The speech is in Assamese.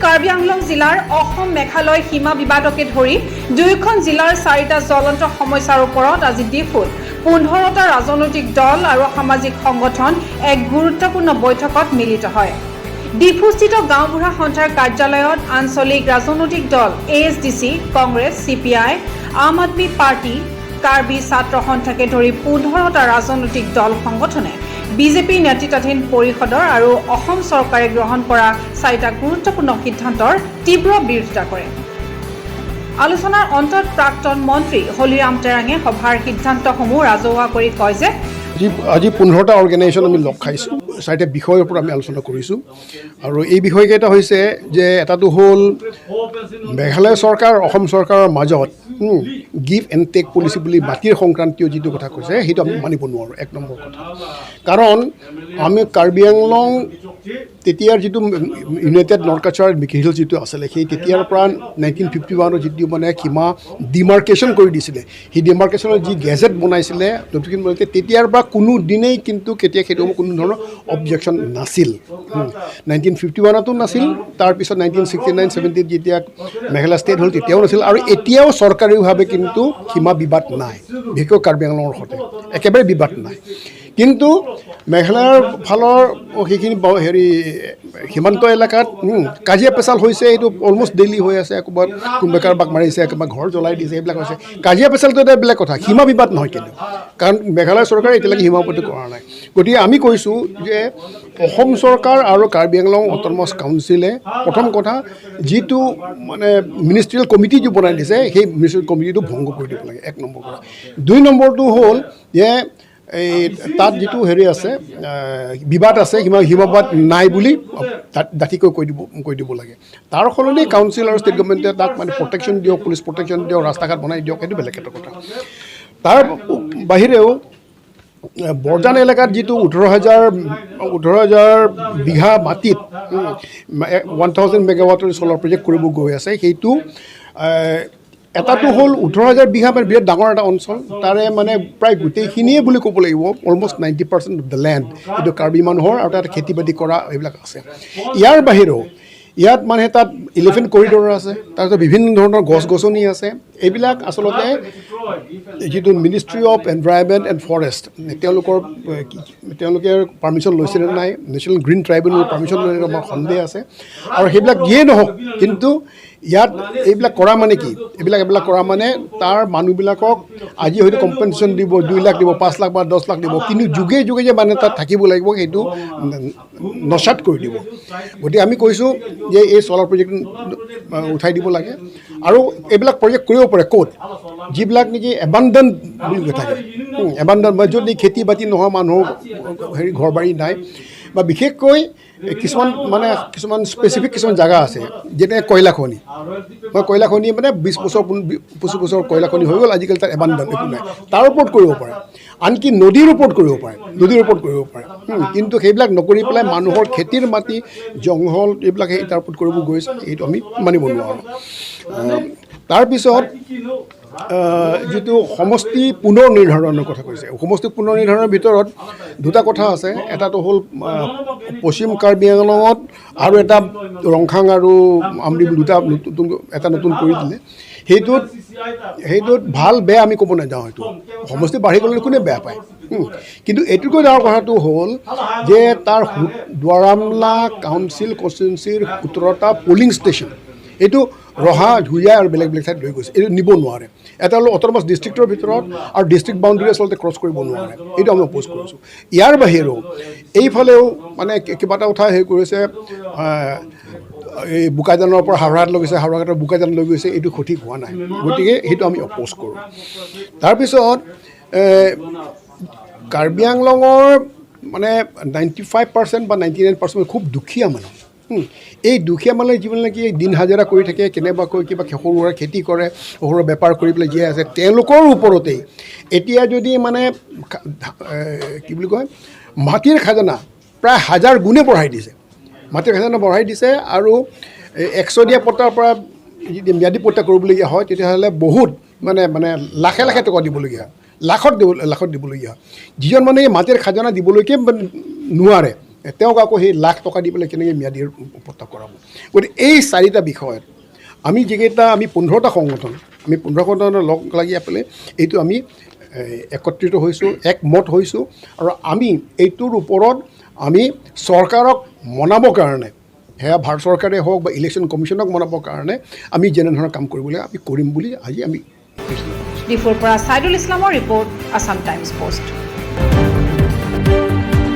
কাৰ্বি আংলং জিলাৰ অসম-মেঘালয় সীমা বিবাদকে ধৰি দুয়োখন জিলাৰ 4টা জ্বলন্ত সমস্যাৰ ওপৰত আজি ডিফুত 15টা ৰাজনৈতিক দল আৰু সামাজিক সংগঠন এক গুৰুত্বপূৰ্ণ বৈঠকত মিলিত হয়। ডিফুস্থিত গাঁওবুঢ়া সন্থাৰ কাৰ্যালয়ত আঞ্চলিক ৰাজনৈতিক দল ASDC, কংগ্ৰেছ, CPI, আম আদমি পাৰ্টি, কাৰ্বি ছাত্ৰ সন্থাকে ধৰি 15টা ৰাজনৈতিক দল সংগঠনে বিজেপি নেতৃত্বাধীন পৰিষদৰ আৰু অসম চৰকাৰে গ্ৰহণ কৰা 4টা গুৰুত্বপূৰ্ণ সিদ্ধান্তৰ তীব্ৰ বিৰোধিতা কৰে। আলোচনাৰ অন্তত প্ৰাক্তন মন্ত্ৰী হলিৰাম তেৰাঙে সভাৰ সিদ্ধান্তসমূহ ৰাজহুৱা কৰি কয় যে আজি 15টা অৰ্গেনাইজেশ্যন আমি লগ খাইছোঁ, 4টা বিষয়ৰ ওপৰত আমি আলোচনা কৰিছোঁ। আৰু এই বিষয়কেইটা হৈছে যে এটাটো হ'ল মেঘালয় চৰকাৰ অসম চৰকাৰৰ মাজত গিভ এণ্ড টেক পলিচি বুলি মাটিৰ সংক্ৰান্তীয় যিটো কথা কৈছে সেইটো আমি মানিব নোৱাৰোঁ। 1 নম্বৰ কথা, কাৰণ আমি কাৰ্বি আংলং তেতিয়াৰ যিটো ইউনাইটেড নৰ্থ কাছাৰ মিকিহিল যিটো আছিলে সেই তেতিয়াৰ পৰা 1951 যিটো মানে সীমা ডিমাৰ্কেশ্যন কৰি দিছিলে, সেই ডিমাৰ্কেশ্যনৰ যি গেজেট বনাইছিলে তেতিয়াৰ পৰা কোনো দিনেই কিন্তু কেতিয়া সেইটো কোনো ধৰণৰ অবজেকশ্যন নাছিল। 1951তো নাছিল, তাৰপিছত 1969-70 যেতিয়া মেঘালয় ষ্টেট হ'ল তেতিয়াও নাছিল, আৰু এতিয়াও চৰকাৰীভাৱে কিন্তু সীমা বিবাদ নাই, বিশেষকৈ কাৰ্বি আংলঙৰ সৈতে একেবাৰে বিবাদ নাই। কিন্তু মেঘালয়ৰ ফালৰ সেইখিনি সীমান্ত এলেকাত কাজিয়া পেচাল হৈছে, এইটো অলমষ্ট ডেইলি হৈ আছে। ক'ৰবাত কোনোবাই কাৰোবাক মাৰিছে, কোনোবাই ঘৰ জ্বলাই দিছে, এইবিলাক হৈছে। কাজিয়া পেচালটো এটা বেলেগ কথা, সীমা বিবাদ নহয় কিন্তু, কাৰণ মেঘালয় চৰকাৰে এতিয়ালৈকে সীমা উপলব্ধি কৰা নাই। গতিকে আমি কৈছোঁ যে অসম চৰকাৰ আৰু কাৰ্বি আংলং অট'নমাছ কাউন্সিলে প্ৰথম কথা যিটো মানে মিনিষ্ট্ৰিয়েল কমিটি যি বনাই দিছে সেই মিনিষ্ট্ৰিয়েল কমিটিটো ভংগ কৰি দিব লাগে, 1 নম্বৰ কথা। 2 নম্বৰটো হ'ল যে এই তাত যিটো আছে বিবাদ আছে, সীমাবাদ নাই বুলি ডাঠিকৈ কৈ দিব লাগে। তাৰ সলনি কাউন্সিল আৰু ষ্টেট গভৰ্ণমেণ্টে তাক মানে প্ৰটেকশ্যন দিয়ক, পুলিচ প্ৰটেকশ্যন দিয়ক, ৰাস্তা ঘাট বনাই দিয়ক, সেইটো বেলেগ এটা কথা। তাৰ বাহিৰেও বৰজান এলেকাত যিটো 18,000 বিঘা মাটিত 1000 মেগাৱাটৰ চ'লাৰ প্ৰজেক্ট কৰিব গৈ আছে, সেইটো এটাটো হ'ল 18,000 বিঘা মানে বিৰাট ডাঙৰ এটা অঞ্চল, তাৰে মানে প্ৰায় গোটেইখিনিয়ে বুলি ক'ব লাগিব, অলমষ্ট 90% অফ দ্য লেণ্ড এইটো কাৰ্বি মানুহৰ, আৰু তাত খেতি বাতি কৰা এইবিলাক আছে। ইয়াৰ বাহিৰেও ইয়াত মানে তাত 11 কৰিডৰ আছে, তাৰপিছত বিভিন্ন ধৰণৰ গছ গছনি আছে। এইবিলাক আচলতে যিটো ministry of environment and forest তেওঁলোকে পাৰ্মিশ্যন লৈছিলে নাই, নেশ্যনেল গ্ৰীণ ট্ৰাইবেলৰ পাৰ্মিশ্যন লৈ আমাৰ সন্দেহ আছে। আৰু সেইবিলাক যিয়েই নহওক, কিন্তু ইয়াত এইবিলাক কৰা মানে কি, এইবিলাক কৰা মানে তাৰ মানুহবিলাকক আজি হয়তো কম্পেনচেশ্যন দিব, 2 লাখ দিব, 5 লাখ বা 10 লাখ দিব, কিন্তু যুগে যুগে যে মানে তাত থাকিব লাগিব সেইটো নচাত কৰি দিব। গতিকে আমি কৈছোঁ যে এই চ'লাৰ প্ৰজেক্ট উঠাই দিব লাগে, আৰু এইবিলাক প্ৰজেক্ট কৰিব পাৰে ক'ত, যিবিলাক নেকি এবাণ্ডন বুলি থাকে, এবাণ্ডন মানে য'ত খেতি বাতি নহয়, মানুহৰ ঘৰ বাৰী নাই, বা বিশেষকৈ কিছুমান স্পেচিফিক কিছুমান জেগা আছে, যেনে কয়লা খনি। কয়লা খনি মানে 20 বছৰ 25 বছৰ কয়লা খনি হৈ গ'ল, আজিকালি তাত এবাণ্ডন একো নাই, তাৰ ওপৰত কৰিব পাৰে। আনকি নদীৰ ওপৰত কৰিব পাৰে, কিন্তু সেইবিলাক নকৰি পেলাই মানুহৰ খেতিৰ মাটি, জংঘল এইবিলাক তাৰ ওপৰত কৰিব গৈছে, এইটো আমি মানিব নোৱাৰোঁ। তাৰপিছত যিটো সমষ্টি পুনৰ নিৰ্ধাৰণৰ কথা কৈছে, সমষ্টি পুনৰ নিৰ্ধাৰণৰ ভিতৰত 2টা কথা আছে। এটাটো হ'ল পশ্চিম কাৰ্বি আংলঙত আৰু এটা ৰংখাং আৰু আমৰি এটা নতুন কৰি দিলে। সেইটোত ভাল বেয়া আমি ক'ব নাযাওঁ, সেইটো সমষ্টি বাঢ়ি গ'লে কোনে বেয়া পায়, কিন্তু এইটোতকৈ ডাঙৰ কথাটো হ'ল যে তাৰ দুৱাৰামলা কাউন্সিল কনষ্টিটুৱেঞ্চিৰ 17টা পলিং ষ্টেচন এইটো ৰহা, ঝুৰীয়া আৰু বেলেগ ঠাইত লৈ গৈছে, এইটো নিব নোৱাৰে। এটা হ'ল অট'নমাছ ডিষ্ট্ৰিক্টৰ ভিতৰত, আৰু ডিষ্ট্ৰিক্ট বাউণ্ডেৰী আচলতে ক্ৰছ কৰিব নোৱাৰে, এইটো আমি অপ'জ কৰিছোঁ। ইয়াৰ বাহিৰেও এইফালেও মানে কিবা এটা উঠাই হেৰি কৰিছে, এই বোকাজানৰ পৰা হাওৰাঘাট লৈ গৈছে, হাওৰাঘাটৰ বোকাজান লৈ গৈছে, এইটো সঠিক হোৱা নাই, গতিকে সেইটো আমি অপ'জ কৰোঁ। তাৰপিছত কাৰ্বি আংলঙৰ মানে 95% বা 99% খুব দুখীয়া মানুহ। এই দুখীয়া মানুহে যিবিলাক নেকি দিন হাজিৰা কৰি থাকে, কেনেবাকৈ কিবা সৰু সুৰা খেতি কৰে, সৰু সুৰা বেপাৰ কৰি পেলাই জীয়াই আছে, তেওঁলোকৰ ওপৰতেই এতিয়া যদি মানে কি বুলি কয় মাটিৰ খাজানা প্ৰায় 1000 গুণে বঢ়াই দিছে, আৰু 100 দিয়া পট্টাৰ পৰা যদি ম্যাদী পট্টা কৰিবলগীয়া হয় তেতিয়াহ'লে বহুত মানে লাখে লাখে টকা দিবলগীয়া হয়, লাখত দিবলগীয়া হয়। যিজন মানে মাটিৰ খাজানা দিবলৈকে নোৱাৰে, তেওঁক আকৌ সেই লাখ টকা দি পেলাই কেনেকৈ ম্যাদীৰ উপত্য কৰাব গতিকে এই 4টা বিষয়ত আমি যিকেইটা আমি 15টা সংগঠন আমি 15 সংগঠনৰ লগ লাগি পেলাই এইটো আমি একত্ৰিত হৈছোঁ একমত হৈছোঁ আৰু আমি এইটোৰ ওপৰত আমি চৰকাৰক মনাবৰ কাৰণে সেয়া ভাৰত চৰকাৰে হওক বা ইলেকশ্যন কমিশ্যনক মনাবৰ কাৰণে আমি যেনেধৰণৰ কাম কৰিবলৈ আমি কৰিম বুলি আজি আমি ডিফুৰ পৰা ছাইদুল ইছলামৰ ৰিপৰ্ট আছাম টাইমছ পোষ্ট